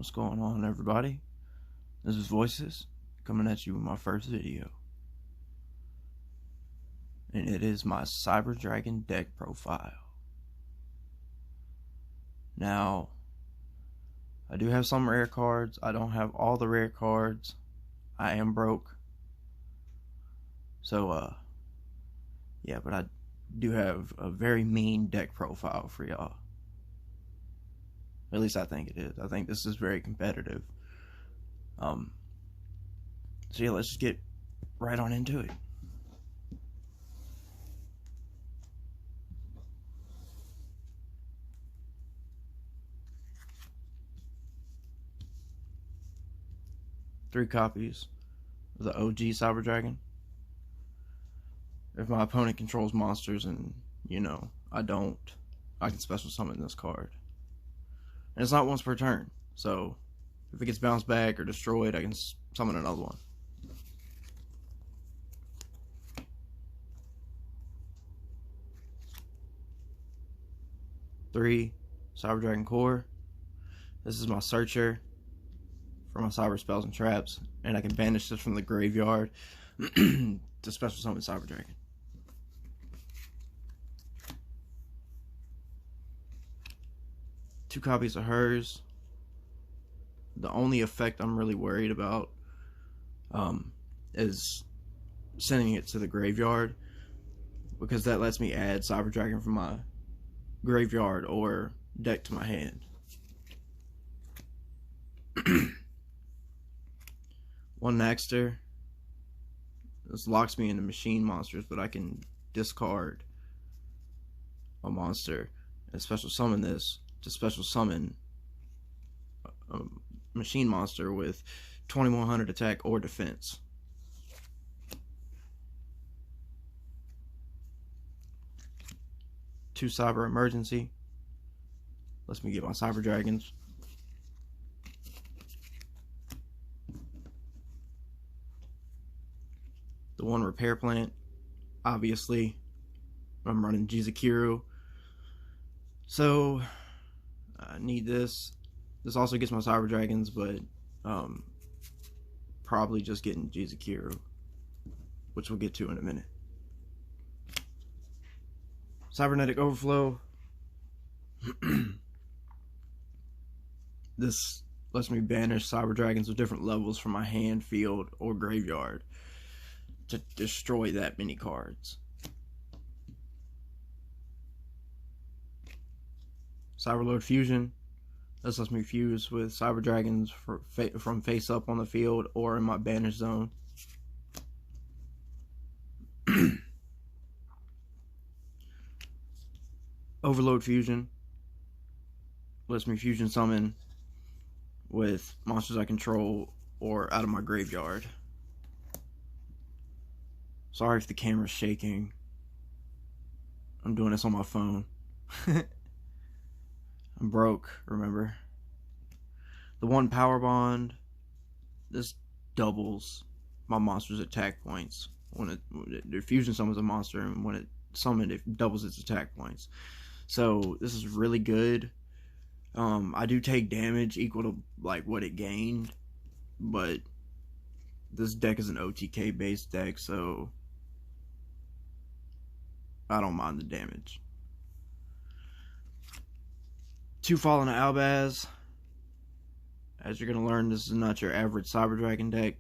What's going on, everybody? This is Voices coming at you with my first video, and it is my Cyber Dragon deck profile. Now, I do have some rare cards. I don't have all the rare cards. I am broke, so yeah, but I do have a very mean deck profile for y'all. At least I think it is. I think this is very competitive. So yeah, let's just get right on into it. Three copies of the OG Cyber Dragon. If my opponent controls monsters and, I don't, I can special summon this card. And it's not once per turn, so if it gets bounced back or destroyed, I can summon another one. Three Cyber Dragon Core. This is my searcher for my cyber spells and traps, and I can banish this from the graveyard to special summon Cyber Dragon. Two copies of hers. The only effect I'm really worried about is sending it to the graveyard, because that lets me add Cyber Dragon from my graveyard or deck to my hand. One Nachster. This locks me into machine monsters, but I can discard a monster and special summon this to special summon a machine monster with 2100 attack or defense. Two Cyber Emergency. Lets me get my Cyber Dragons. The one Repair Plant. Obviously, I'm running Jizukiru, so I need this. This also gets my Cyber Dragons, but probably just getting Jizukiru, which we'll get to in a minute. Cybernetic Overflow. This lets me banish Cyber Dragons of different levels from my hand, field, or graveyard to destroy that many cards. Cyberload Fusion. This lets me fuse with Cyber Dragons from face up on the field or in my banish zone. Overload Fusion. Lets me fusion summon with monsters I control or out of my graveyard. Sorry if the camera's shaking. I'm doing this on my phone. I'm broke, remember. The one Power Bond. This doubles my monster's attack points. When it fusion summons a monster, and when it summoned, it doubles its attack points. So this is really good. I do take damage equal to like what it gained, but this deck is an OTK based deck, so I don't mind the damage. Two Fallen Albaz. As you're gonna learn, this is not your average Cyber Dragon deck.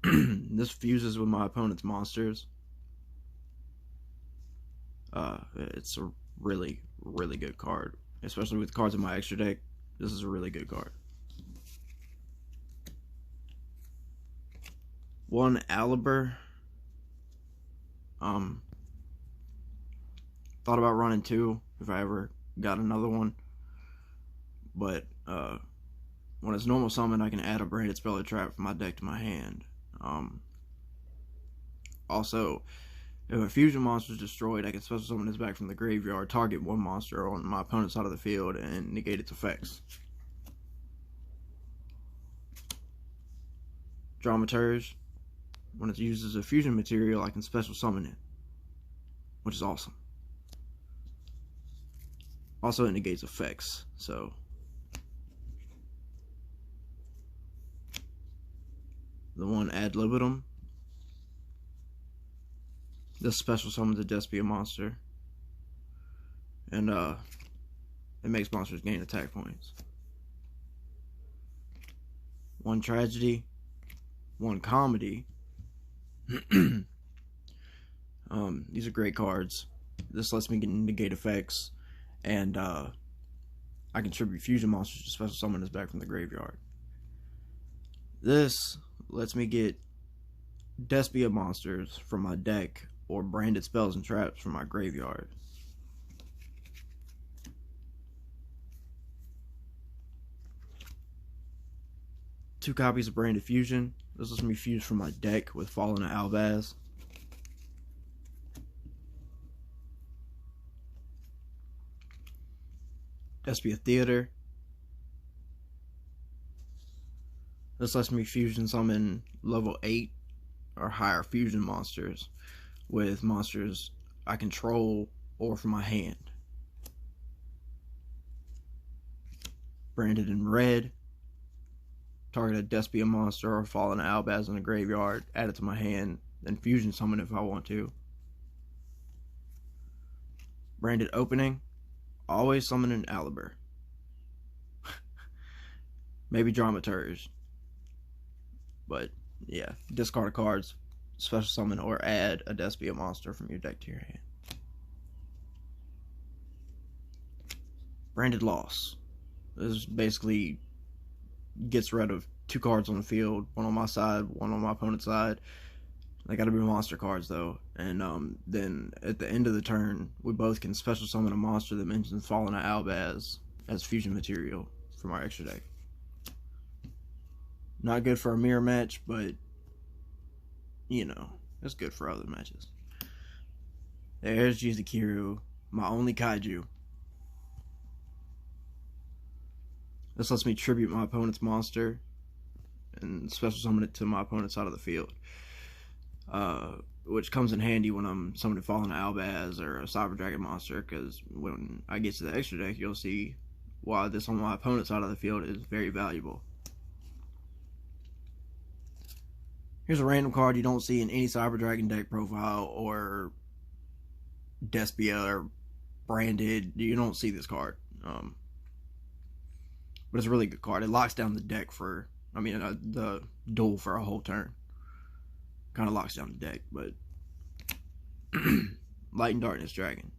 This fuses with my opponent's monsters. It's a really, really good card, especially with cards in my extra deck. This is a really good card. One Aluber. Thought about running two if I ever got another one, but when it's normal summon, I can add a branded spell or trap from my deck to my hand. Also, if a fusion monster is destroyed, I can special summon this back from the graveyard, target one monster on my opponent's side of the field, and negate its effects. Dramaturge. When it uses a fusion material, I can special summon it, which is awesome. Also, it negates effects. So, the one Ad Libitum. This special summons a Despian monster. And, it makes monsters gain attack points. One Tragedy. One Comedy. These are great cards. This lets me negate effects. And, I can tribute fusion monsters to special summon this back from the graveyard. This lets me get Despian monsters from my deck or branded spells and traps from my graveyard. Two copies of Branded Fusion. This lets me fuse from my deck with Fallen Albaz. Despia Theater. This lets me fusion summon level 8 or higher fusion monsters with monsters I control or from my hand. Branded in red. Target a Despian monster or Fallen Albaz in the graveyard, add it to my hand, then fusion summon if I want to. Branded opening. Always summon an Aluber. Maybe Dramaturge. But, yeah. Discard cards, special summon, or add a Despian monster from your deck to your hand. Branded Loss. This basically gets rid of 2 cards on the field. One on my side, one on my opponent's side. They gotta be monster cards though. And then at the end of the turn, we both can special summon a monster that mentions Fallen Albaz as fusion material from our extra deck. Not good for a mirror match, but you know, it's good for other matches. There's Jizukiru, my only kaiju. This lets me tribute my opponent's monster and special summon it to my opponent's side of the field. Which comes in handy when I'm summoning Fallen Albaz or a Cyber Dragon monster, because when I get to the extra deck, you'll see why this on my opponent's side of the field is very valuable. Here's a random card you don't see in any Cyber Dragon deck profile or Despia or branded. You don't see this card. But it's a really good card. It locks down the deck for, the duel for a whole turn. Kind of locks down the deck, but Light and Darkness Dragon.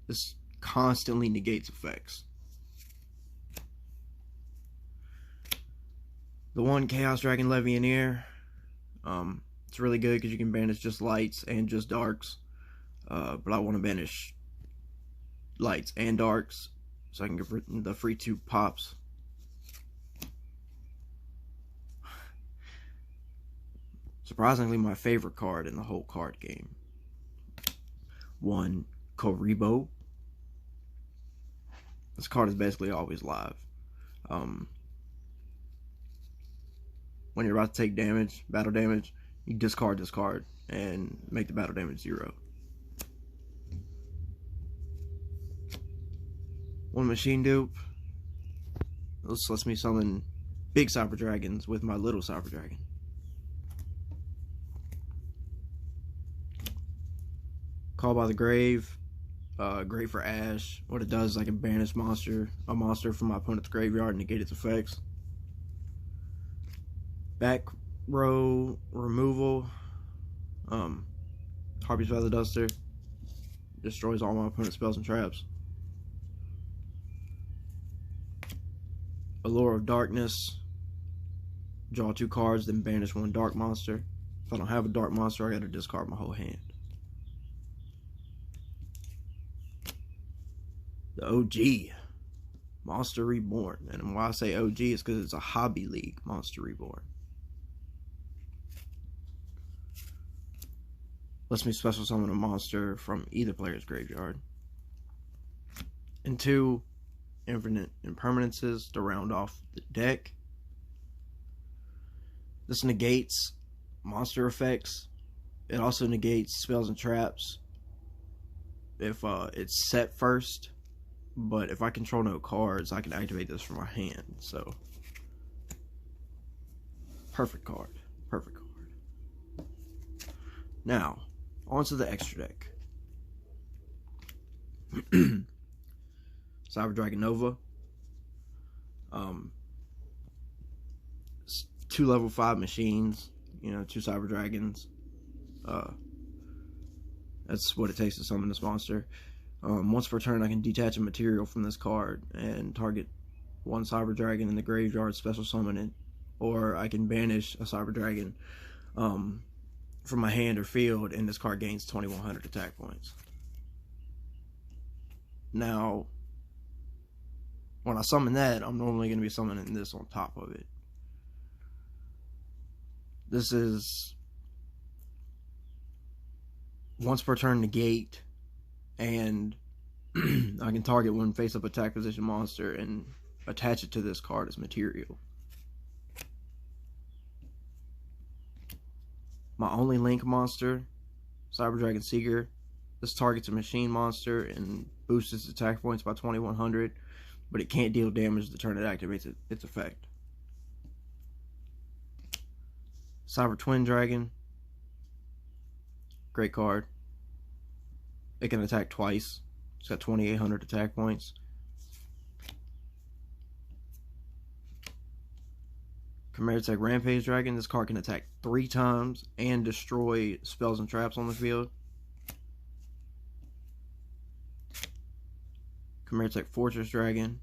This constantly negates effects. The one Chaos Dragon Legionnaire. It's really good because you can banish just lights and just darks. But I want to banish lights and darks so I can get the free 2 pops. Surprisingly, my favorite card in the whole card game. One Koribo. This card is basically always live. When you're about to take damage, battle damage, you discard this card and make the battle damage 0. One Machine Dupe. This lets me summon big Cyber Dragons with my little Cyber Dragon. Call by the Grave. Great for Ash. What it does is I can banish a monster from my opponent's graveyard and negate its effects. Back row removal. Harpy's Feather Duster. Destroys all my opponent's spells and traps. Allure of Darkness. Draw 2 cards, then banish 1 dark monster. If I don't have a dark monster, I gotta discard my whole hand. The OG. Monster Reborn. And why I say OG is because it's a Hobby League Monster Reborn. Lets me special summon a monster from either player's graveyard. And 2 infinite impermanences to round off the deck. This negates monster effects. It also negates spells and traps if it's set first. But if I control no cards, I can activate this from my hand. So, perfect card. Perfect card. Now, onto the extra deck. Cyber Dragon Nova. 2 level 5 machines. 2 Cyber Dragons. That's what it takes to summon this monster. Once per turn, I can detach a material from this card and target 1 Cyber Dragon in the graveyard, special summon it. Or I can banish a Cyber Dragon from my hand or field, and this card gains 2100 attack points. Now, when I summon that, I'm normally going to be summoning this on top of it. This is once per turn negate, and I can target one face-up attack position monster and attach it to this card as material. My only link monster, Cyber Dragon Seeker. This targets a machine monster and boosts its attack points by 2100, but it can't deal damage the turn it activates its effect. Cyber Twin Dragon. Great card. It can attack twice. It's got 2800 attack points. Chimeric Rampage Dragon. This card can attack 3 times and destroy spells and traps on the field. Chimeric Fortress Dragon.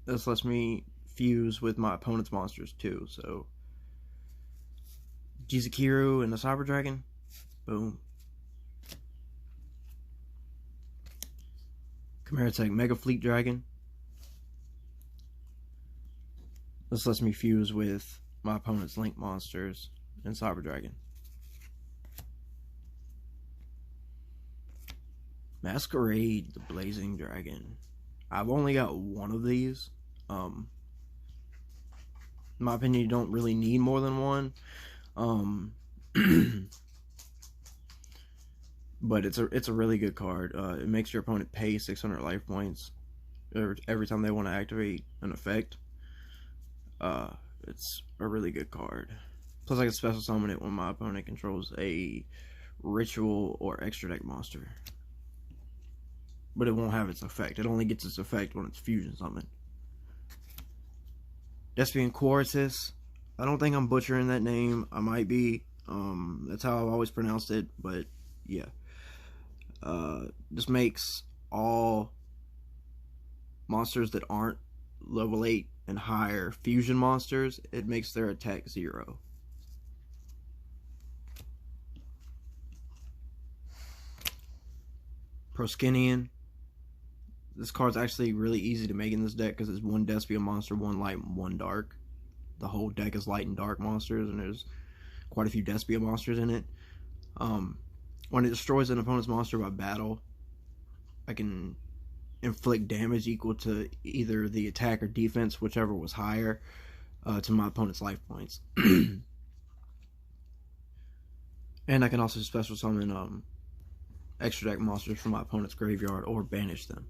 This lets me fuse with my opponent's monsters too. So, Jizukiru and the Cyber Dragon. Boom. Chimeric Mega Fleet Dragon. This lets me fuse with my opponent's Link monsters and Cyber Dragon. Masquerade the Blazing Dragon. I've only got 1 of these. In my opinion, you don't really need more than 1. But it's a really good card. It makes your opponent pay 600 life points every time they want to activate an effect. It's a really good card. Plus, I can special summon it when my opponent controls a ritual or extra deck monster. But it won't have its effect. It only gets its effect when it's fusion summoned. Despian Quartus. I don't think I'm butchering that name. I might be. That's how I've always pronounced it. But yeah. This makes all monsters that aren't level 8 and higher fusion monsters. It makes their attack 0. Proskinian. This card's actually really easy to make in this deck because it's 1 Despian monster, 1 light, and 1 dark. The whole deck is light and dark monsters, and there's quite a few Despian monsters in it. When it destroys an opponent's monster by battle, I can inflict damage equal to either the attack or defense, whichever was higher, to my opponent's life points. And I can also special summon extra deck monsters from my opponent's graveyard or banish them.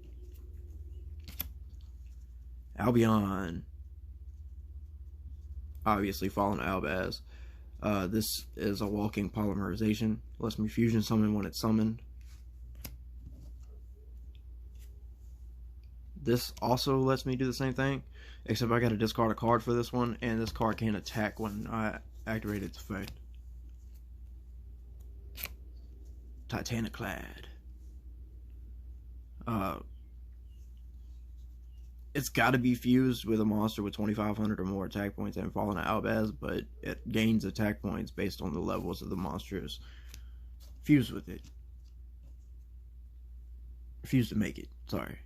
Albion. Obviously Fallen Albaz. This is a walking polymerization. Lets me fusion summon when it's summoned. This also lets me do the same thing, except I gotta discard a card for this one, and this card can't attack when I activate its effect. Titaniclad. It's gotta be fused with a monster with 2500 or more attack points and Fallen Albaz, but it gains attack points based on the levels of the monsters fused with it. Fused to make it, sorry.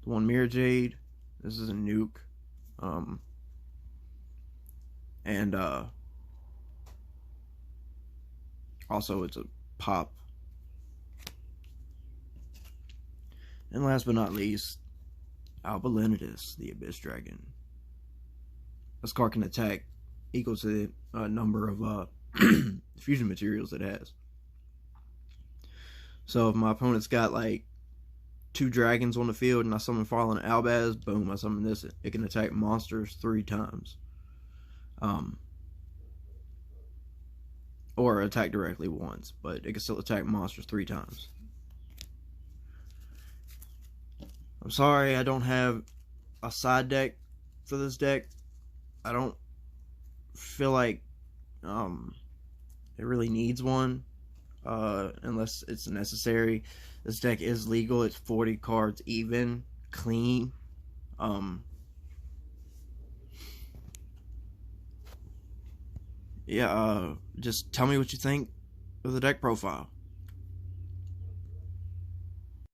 The 1 Mirror Jade. This is a nuke. Also it's a pop. And last but not least, Albalinitus, the Abyss Dragon. This card can attack equal to the number of fusion materials it has. So if my opponent's got like 2 dragons on the field and I summon Fallen Albaz, boom, I summon this. It can attack monsters 3 times. Or attack directly once, but it can still attack monsters 3 times. I'm sorry I don't have a side deck for this deck. I don't feel like it really needs one, unless it's necessary. This deck is legal. It's 40 cards even, clean. Yeah, just tell me what you think of the deck profile.